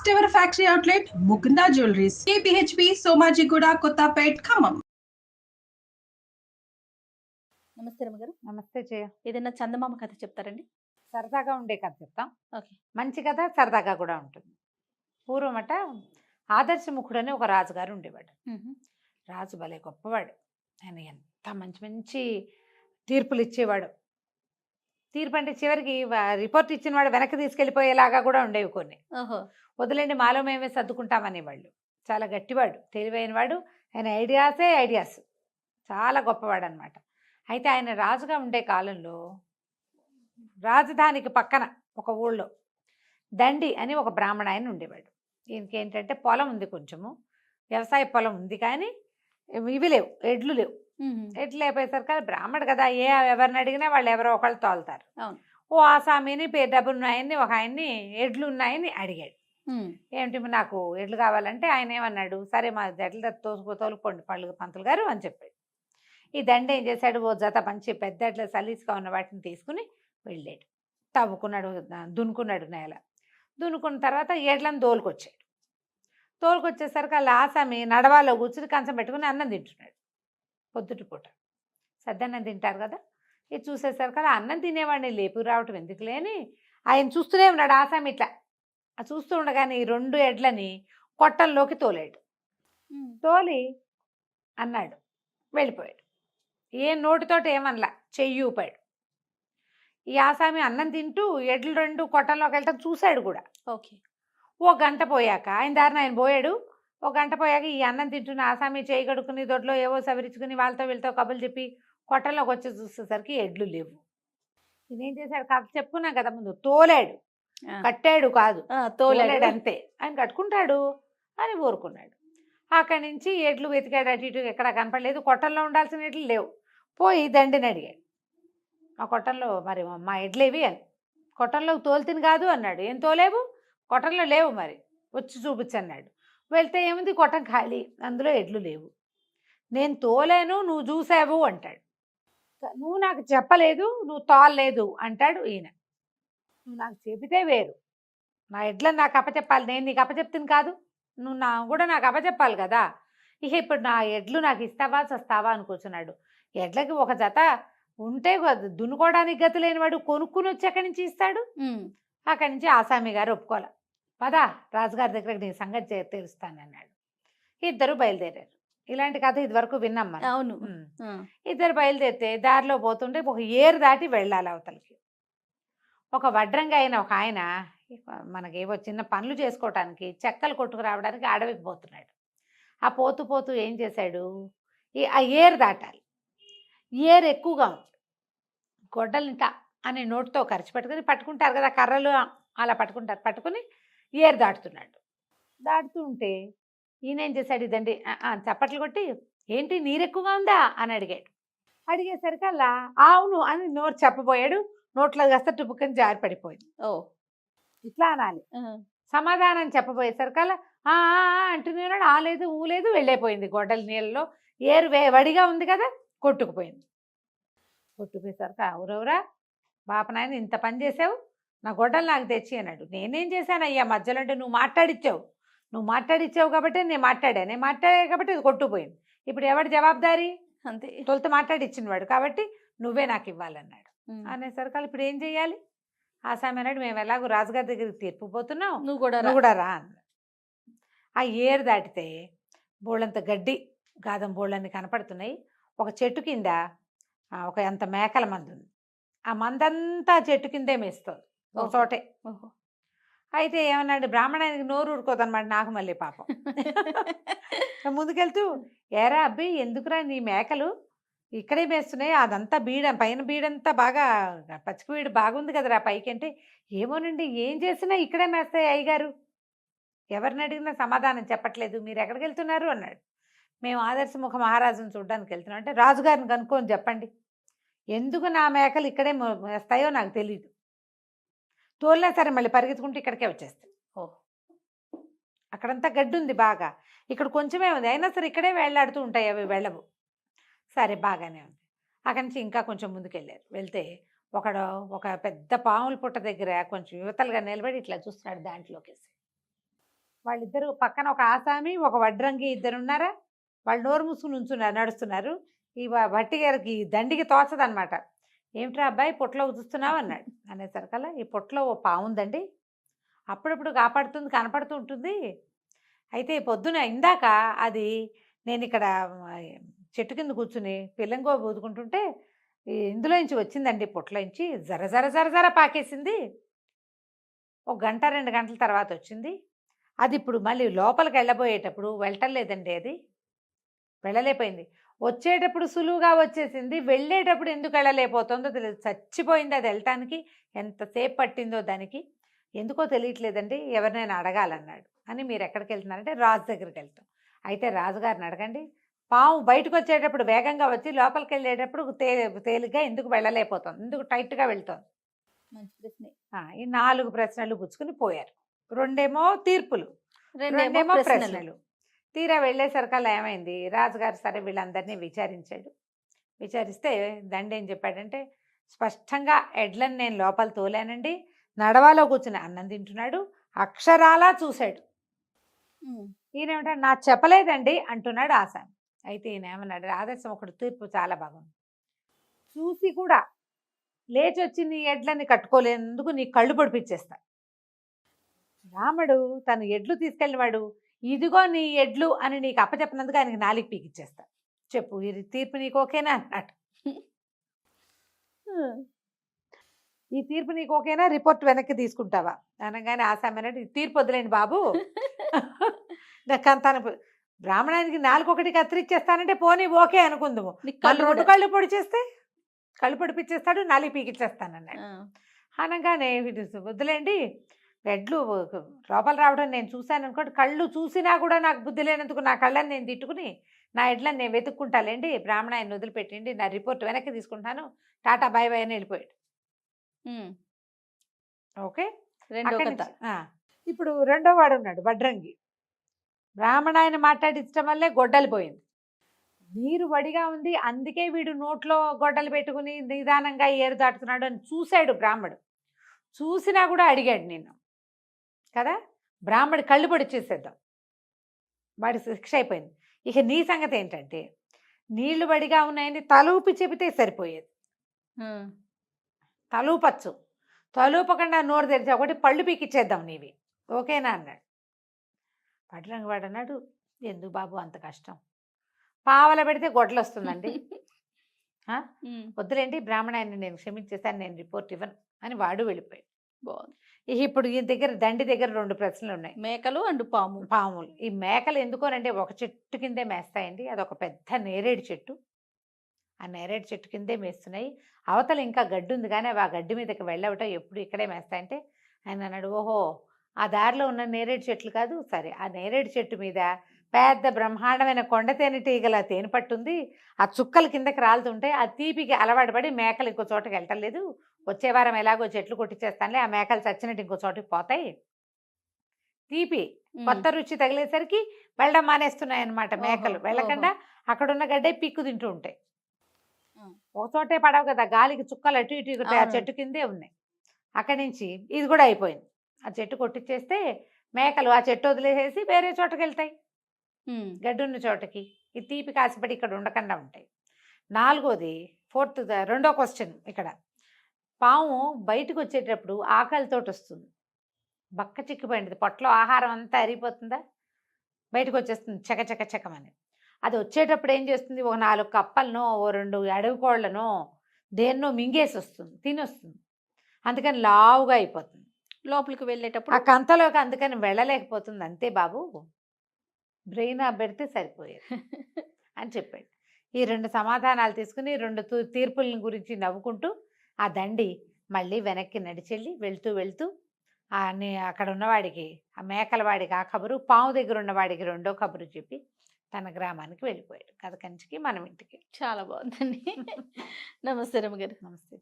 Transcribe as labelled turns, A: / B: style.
A: First ever factory outlet Mukunda jewelleries KPHP Somajiguda Kothapet Khammam.
B: నమస్తే రమగారు.
C: నమస్తే జయ.
B: ఏదైనా చందమామ కథ చెప్తారండి?
C: సరదాగా ఉండే కథ చెప్తాం.
B: ఓకే.
C: మంచి కథ, సరదాగా కూడా ఉంటుంది. పూర్వమట ఆదర్శముఖుడు అని ఒక రాజుగారు ఉండేవాడు. రాజు భలే గొప్పవాడు. ఆయన ఎంత మంచి మంచి తీర్పులు ఇచ్చేవాడు. తీర్పు అంటే చివరికి రిపోర్ట్ ఇచ్చిన వాడు వెనక్కి తీసుకెళ్ళిపోయేలాగా కూడా ఉండేవి కొన్ని. వదిలేండి మాలో మేమే సర్దుకుంటామనేవాళ్ళు. చాలా గట్టివాడు, తెలివైన వాడు. ఆయన ఐడియాస్ చాలా గొప్పవాడు అనమాట. అయితే ఆయన రాజుగా ఉండే కాలంలో రాజధానికి పక్కన ఒక ఊళ్ళో దండి అని ఒక బ్రాహ్మణ ఆయన ఉండేవాడు. ఈయనకి ఏంటంటే పొలం ఉంది, కొంచెము వ్యవసాయ పొలం ఉంది, కానీ ఇవి లేవు, ఎడ్లు లేవు. ఎడ్లు లేకపోయేసరికి బ్రాహ్మడు కదా, ఎవరిని అడిగినా వాళ్ళు ఎవరో ఒకళ్ళు తోలుతారు. ఓ ఆసామిని డబ్బులున్నాయని ఒక ఆయన్ని ఎడ్లు ఉన్నాయని అడిగాడు. ఏమిటి నాకు ఎడ్లు కావాలంటే ఆయన ఏమన్నాడు, సరే మా ఎడ్ల తోలుకోండి పంతులు గారు అని చెప్పాడు. ఈ దండ ఏం చేశాడు, ఓ జత మంచి పెద్ద ఎడ్ల సలీసుగా ఉన్న వాటిని తీసుకుని వెళ్ళాడు. తవ్వుకున్నాడు, దున్నుకున్నాడు నేల. దున్నుకున్న తర్వాత ఎడ్లను తోలుకొచ్చేసరికి వాళ్ళ ఆసామి నడవాలో కూర్చుని కంచం పెట్టుకుని అన్నం తింటున్నాడు. పొద్దుటి పూట సద్దన్నం తింటారు కదా. ఇది చూసేసరికి అలా అన్నం తినేవాడిని లేపు రావటం ఎందుకు లేని ఆయన చూస్తూనే ఉన్నాడు. ఆసామి ఇట్లా చూస్తూ ఉండగానే ఈ 2 ఎడ్లని కొట్టంలోకి తోలాడు. తోలి అన్నాడు, వెళ్ళిపోయాడు. ఏ నోటితోటి ఏమనలా, చెయ్యి ఊపాడు. ఈ ఆసామి అన్నం తింటూ ఎడ్లు 2 కొట్టంలోకి వెళ్ళటం చూశాడు కూడా.
B: ఓకే.
C: ఓ గంట పోయాక ఆయన దారిన ఆయన పోయాడు. ఒక గంట పోయాక ఈ అన్నం తింటున్న ఆసామి చేయి కడుక్కుని దొడ్లో ఏవో సవరించుకుని వాళ్ళతో వీళ్ళతో కబుర్లు చెప్పి కొట్టంలోకి వచ్చి చూసేసరికి ఎడ్లు లేవు. ఇదేం చేశాడు, కథ చెప్పుకున్నాం కదా ముందు, తోలాడు, కట్టాడు కాదు, తోలాడు అంతే. ఆయన కట్టుకుంటాడు అని ఊరుకున్నాడు. అక్కడి నుంచి ఎడ్లు వెతికాడు, అటు ఇటు ఎక్కడ కనపడలేదు. కొట్టంలో ఉండాల్సిన ఎడ్లు లేవు. పోయి దండిని అడిగాడు, ఆ కొట్టంలో మరి మా ఎడ్లేవి అని. కొట్టంలోకి తోలుతిని కాదు అన్నాడు. ఏం తోలేవు, కొట్టంలో లేవు, మరి వచ్చి చూపించన్నాడు. వెళ్తే ఏముంది, కొట్టం ఖాళీ, అందులో ఎడ్లు లేవు. నేను తోలేను, నువ్వు చూసావు అంటాడు. నువ్వు నాకు చెప్పలేదు, నువ్వు తోలలేదు అంటాడు ఈయన. నువ్వు నాకు చెబితే వేరు, నా ఎడ్లను నాకు అప్పచెప్పాలి, నేను నీకు అప్పచెప్తాను కాదు, నువ్వు కూడా నాకు అప్పచెప్పాలి కదా. ఇక ఇప్పుడు నా ఎడ్లు నాకు ఇస్తావా చస్తావా అని కూర్చున్నాడు. ఎడ్లకి ఒక జత ఉంటే దున్నుకోవడానికి గతి లేనివాడు కొనుక్కుని వచ్చి ఎక్కడి నుంచి ఇస్తాడు. అక్కడి నుంచి ఆసామి గారు ఒప్పుకోలే. పదా రాజుగారి దగ్గరకు నీ సంగతి తెలుస్తానన్నాడు. ఇద్దరు బయలుదేరారు. ఇలాంటి కథ ఇదివరకు విన్నాం మనం.
B: అవును.
C: ఇద్దరు బయలుదేరితే దారిలో పోతుంటే ఒక ఏరు దాటి వెళ్ళాలి అవతలకి. ఒక వడ్రంగా అయిన ఒక ఆయన మనకేవో చిన్న పనులు చేసుకోవటానికి చెక్కలు కొట్టుకు రావడానికి అడవికి పోతున్నాడు. ఆ పోతూ ఏం చేశాడు, ఆ ఏరు దాటాలి. ఏరు ఎక్కువగా ఉంది. గొడ్డలింట అని నోటితో ఖర్చు పట్టుకుంటారు కదా, కర్రలు అలా పట్టుకుని ఏరు దాటుతున్నాడు. దాటుతూ ఉంటే ఈయన ఏం చేశాడు, ఇదండి చప్పట్లు కొట్టి, ఏంటి నీరు ఎక్కువగా ఉందా అని అడిగాడు. అడిగేసరికి అలా అవును అని నోరు చెప్పబోయాడు. నోట్లో కాస్త టుపుక్కని జారి పడిపోయింది. ఇట్లా అనాలి. సమాధానం చెప్పబోయేసరికి అలా అంటున్నాడు. ఆలేదు ఊలేదు వెళ్ళైపోయింది. గొడ్డలి నీళ్ళలో ఏరు వడిగా ఉంది కదా, కొట్టుకుపోయింది. కొట్టుకుపోయేసరికి అవురవురా బాపనాయన ఇంత పని చేసావు, నా గొడ్డలు నాకు తెచ్చి అన్నాడు. నేనేం చేశానయ్యా మధ్యలో అంటే, నువ్వు మాట్లాడిచ్చావు కాబట్టి నేను మాట్లాడా కాబట్టి అది కొట్టుకుపోయింది. ఇప్పుడు ఎవరి జవాబుదారీ,
B: అంతే,
C: తొలుత మాట్లాడిచ్చిన వాడు కాబట్టి నువ్వే నాకు ఇవ్వాలన్నాడు. అనేసరికి ఇప్పుడు ఏం చెయ్యాలి, ఆసామి అన్నాడు, మేము ఎలాగో రాజుగారి దగ్గరికి తీర్పు పోతున్నాం, నువ్వు కూడా రా అన్నాడు. ఆ ఏరు దాటితే బోళ్ళంత గడ్డి గాదం బోళ్ళని కనపడుతున్నాయి. ఒక చెట్టు కింద ఒక అంత మేకల మంది ఉంది. ఆ మందంతా చెట్టు కిందే మేస్తుంది ఒక చోటే. అయితే ఏమన్నాడు, బ్రాహ్మణానికి నోరు ఊరుకోదన్నమాట. నాకు మళ్ళీ పాపం ముందుకెళ్తూ, ఏరా అబ్బి ఎందుకురా నీ మేకలు ఇక్కడే మేస్తున్నాయి, అదంతా పైన బీడంతా బాగా పచ్చిక బీడు బాగుంది కదరా పైకి అంటే, ఏమోనండి ఏం చేసినా ఇక్కడే మేస్తాయి అయ్యగారు, ఎవరిని అడిగినా సమాధానం చెప్పట్లేదు, మీరు ఎక్కడికి వెళ్తున్నారు అన్నాడు. మేము ఆదర్శముఖ మహారాజును చూడడానికి వెళ్తున్నాం అంటే, రాజుగారిని కనుక్కొని చెప్పండి, ఎందుకు నా మేకలు ఇక్కడే మేస్తాయో నాకు తెలీదు, తోలినా సరే మళ్ళీ పరిగెత్తుకుంటూ ఇక్కడికే వచ్చేస్తాయి. అక్కడంతా గడ్డి ఉంది బాగా, ఇక్కడ కొంచెమే ఉంది, అయినా సరే ఇక్కడే వేళ్లాడుతూ ఉంటాయి, అవి వెళ్ళవు. సరే బాగానే ఉంది. అక్కడి నుంచి ఇంకా కొంచెం ముందుకెళ్ళారు. వెళ్తే ఒక పెద్ద పాముల పుట్ట దగ్గర కొంచెం యువతలుగా నిలబడి ఇట్లా చూస్తున్నాడు దాంట్లోకేసి. వాళ్ళిద్దరు పక్కన ఒక ఆసామి ఒక వడ్రంగి ఇద్దరు ఉన్నారా, వాళ్ళు నోరు మూసుకుని ఉంచున్నారు, నడుస్తున్నారు. ఈ భట్టి గారికి దండికి తోచదనమాట. ఏమిట్రా అబ్బాయి పొట్లో చూస్తున్నావు అన్నాడు. అనేసరికల్లా ఈ పొట్లో ఓ పావుందండి, అప్పుడప్పుడు కాపాడుతుంది, కనపడుతూ ఉంటుంది. అయితే పొద్దున ఇందాక అది నేను ఇక్కడ చెట్టు కింద కూర్చుని పిల్లంగో ఊదుకుంటుంటే ఇందులో నుంచి వచ్చిందండి, పొట్లో నుంచి జర జర జర జర పాకేసింది. ఒక గంట 2 గంటల తర్వాత వచ్చింది. అది ఇప్పుడు మళ్ళీ లోపలికి వెళ్ళబోయేటప్పుడు వెళ్ళటం లేదండి, అది వెళ్ళలేకపోయింది. వచ్చేటప్పుడు సులువుగా వచ్చేసింది, వెళ్ళేటప్పుడు ఎందుకు వెళ్ళలేకపోతుందో తెలియదు. చచ్చిపోయింది అది వెళ్ళటానికి, ఎంతసేపు పట్టిందో దానికి ఎందుకో తెలియట్లేదండి, ఎవరినైనా అడగాలన్నాడు. అని మీరు ఎక్కడికి వెళ్తున్నారంటే రాజు దగ్గరికి వెళ్తాం. అయితే రాజుగారిని అడగండి, పాము బయటకు వచ్చేటప్పుడు వేగంగా వచ్చి లోపలికి వెళ్ళేటప్పుడు తేలిగ్గా ఎందుకు వెళ్ళలేకపోతుంది, ఎందుకు టైట్గా వెళ్తుంది.
B: మంచి ప్రశ్నే.
C: ఈ 4 ప్రశ్నలు పుచ్చుకుని పోయారు. 2 తీర్పులు, 2 ప్రశ్నలు. తీరా వెళ్ళేసరికల్లా ఏమైంది, రాజుగారు సరే వీళ్ళందరినీ విచారించాడు. విచారిస్తే దండ ఏం చెప్పాడంటే, స్పష్టంగా ఎడ్లను నేను లోపల తోలానండి, నడవాలో కూర్చుని అన్నం తింటున్నాడు, అక్షరాలా చూశాడు. ఈయనేమంటాడు, నాకు చెప్పలేదండి అంటున్నాడు ఆసామి. అయితే ఈయన ఏమన్నాడు, ఆదర్శం ఒకటి తీర్పు చాలా బాగుంది, చూసి కూడా లేచి వచ్చి నీ ఎడ్లని కట్టుకోలేనందుకు నీ కళ్ళు పొడిపించేస్తా. రాముడు తను ఎడ్లు తీసుకెళ్ళినవాడు, ఇదిగో నీ ఎడ్లు అని నీకు అప్పచెప్పినందుకు ఆయనకి 4 పీకిచ్చేస్తా. చెప్పు ఈ తీర్పు నీకు ఓకేనా అన్నాడు. ఈ తీర్పు నీకు ఓకేనా, రిపోర్ట్ వెనక్కి తీసుకుంటావా అనగానే ఆసామి అన్నాడు, ఈ తీర్పు వదిలేండి బాబు, నాకు అంతాను బ్రాహ్మణానికి 4 ఒకటి కత్తిరిచ్చేస్తానంటే పోనీ ఓకే అనుకుందాము, వాళ్ళు 2 కళ్ళు పొడి చేస్తే కళ్ళు పొడిపించేస్తాడు, 4 పీకిచ్చేస్తానన్నాడు. అనగానే వద్దులేండి, ఎడ్లు లోపల రావడం నేను చూశాను అనుకోండి, కళ్ళు చూసినా కూడా నాకు బుద్ధి లేనందుకు నా కళ్ళని నేను తిట్టుకుని నా ఎడ్లని నేను వెతుక్కుంటాలేండి, బ్రాహ్మణ ఆయన వదిలిపెట్టండి, నా రిపోర్ట్ వెనక్కి తీసుకుంటాను, టాటా బాయ్ బాయ్ అని వెళ్ళిపోయాడు. ఓకే, ఇప్పుడు 2వ వాడు ఉన్నాడు వడ్రంగి. బ్రాహ్మణ ఆయన మాట్లాడించడం వల్లే గొడ్డలి పోయింది, నీరు వడిగా ఉంది, అందుకే వీడు నోట్లో గొడ్డలు పెట్టుకుని నిదానంగా ఏరు దాటుతున్నాడు అని చూశాడు బ్రాహ్మడు. చూసినా కూడా అడిగాడు నేను కదా, బ్రాహ్మడి కళ్ళు పొడి చేసేద్దాం, వాడి శిక్ష అయిపోయింది. ఇక నీ సంగతి ఏంటంటే, నీళ్లు వడిగా ఉన్నాయని తలూపి చెబితే సరిపోయేది, తలూపచ్చు, తలూపకుండా నోరు తెరిచి ఒకటి పళ్ళు పీకిచ్చేద్దాం నీవి, ఓకేనా అన్నాడు. పట్లంగి వాడు అన్నాడు, ఎందుకు బాబు అంత కష్టం, పావల పెడితే గొడ్డలు వస్తుందండి, వద్దులేండి బ్రాహ్మణ ఆయన నేను క్షమించేసాను, నేను రిపోర్ట్ ఇవ్వను అని వాడు వెళ్ళిపోయాడు. ఇప్పుడు ఈ దగ్గర దండి దగ్గర 2 ప్రశ్నలు ఉన్నాయి, మేకలు అండ్ పాములు. ఈ మేకలు ఎందుకోనండి, ఒక చెట్టు కిందే మేస్తాయండి, అదొక పెద్ద నేరేడు చెట్టు, ఆ నేరేడు చెట్టు కిందే మేస్తున్నాయి, అవతల ఇంకా గడ్డి ఉంది కానీ అవి ఆ గడ్డి మీదకి వెళ్ళవటం ఎప్పుడు ఇక్కడే మేస్తాయంటే ఆయన అన్నాడు, ఓహో ఆ దారిలో ఉన్న నేరేడు చెట్లు కాదు, సరే ఆ నేరేడు చెట్టు మీద పెద్ద బ్రహ్మాండమైన కొండ తేనెటీగల తేనె పట్టుంది, ఆ చుక్కలు కిందకి రాలుతుంటే ఆ తీపికి అలవాటు పడి మేకలు ఇంకో చోటకి వెళ్ళటం లేదు, వచ్చే వారం ఎలాగో చెట్లు కొట్టించేస్తానులే, ఆ మేకలు చచ్చినట్టు ఇంకో చోటుకి పోతాయి, తీపి కొత్త రుచి తగిలేసరికి వెళ్ళడం మానేస్తున్నాయి అన్నమాట మేకలు, వెళ్ళకుండా అక్కడున్న గడ్డే పిక్కు తింటూ ఉంటాయి. ఒక చోటే పడవు కదా, గాలికి చుక్కలు అటు ఇటు ఆ చెట్టు కిందే ఉన్నాయి. అక్కడి నుంచి ఇది కూడా అయిపోయింది, ఆ చెట్టు కొట్టించేస్తే మేకలు ఆ చెట్టు వదిలేసేసి వేరే చోటకి వెళ్తాయి, గడ్డున్న చోటకి, ఈ తీపి కాసిపడి ఇక్కడ ఉండకుండా ఉంటాయి. 2వ క్వశ్చన్, ఇక్కడ పాము బయటకు వచ్చేటప్పుడు ఆకలితో వస్తుంది, బక్క చిక్కిపోయింది, పొట్టలో ఆహారం అంతా అరిగిపోతుందా, బయటకు వచ్చేస్తుంది చకచక చకమని. అది వచ్చేటప్పుడు ఏం చేస్తుంది, ఒక 4 కప్పలనో ఓ 2 అడవి కోళ్లనో దేన్నో మింగేసి వస్తుంది, తినొస్తుంది, అందుకని లావుగా అయిపోతుంది, లోపలికి వెళ్ళేటప్పుడు ఆ కంతలోకి అందుకని వెళ్ళలేకపోతుంది. అంతే బాబు, బ్రెయిన్ పెడితే సరిపోయేది అని చెప్పాడు. ఈ 2 సమాధానాలు తీసుకుని 2 తీర్పుల గురించి నవ్వుకుంటూ ఆ దండి మళ్ళీ వెనక్కి నడిచెళ్ళి వెళ్తూ అక్కడ ఉన్నవాడికి, ఆ మేకల వాడికి ఆ కబురు, పాము దగ్గర ఉన్నవాడికి 2వ కబురు చెప్పి తన గ్రామానికి వెళ్ళిపోయాడు. కథ కంచికి మనం ఇంటికి.
B: చాలా బాగుందండి. నమస్తే రమ్మగారు.
C: నమస్తే.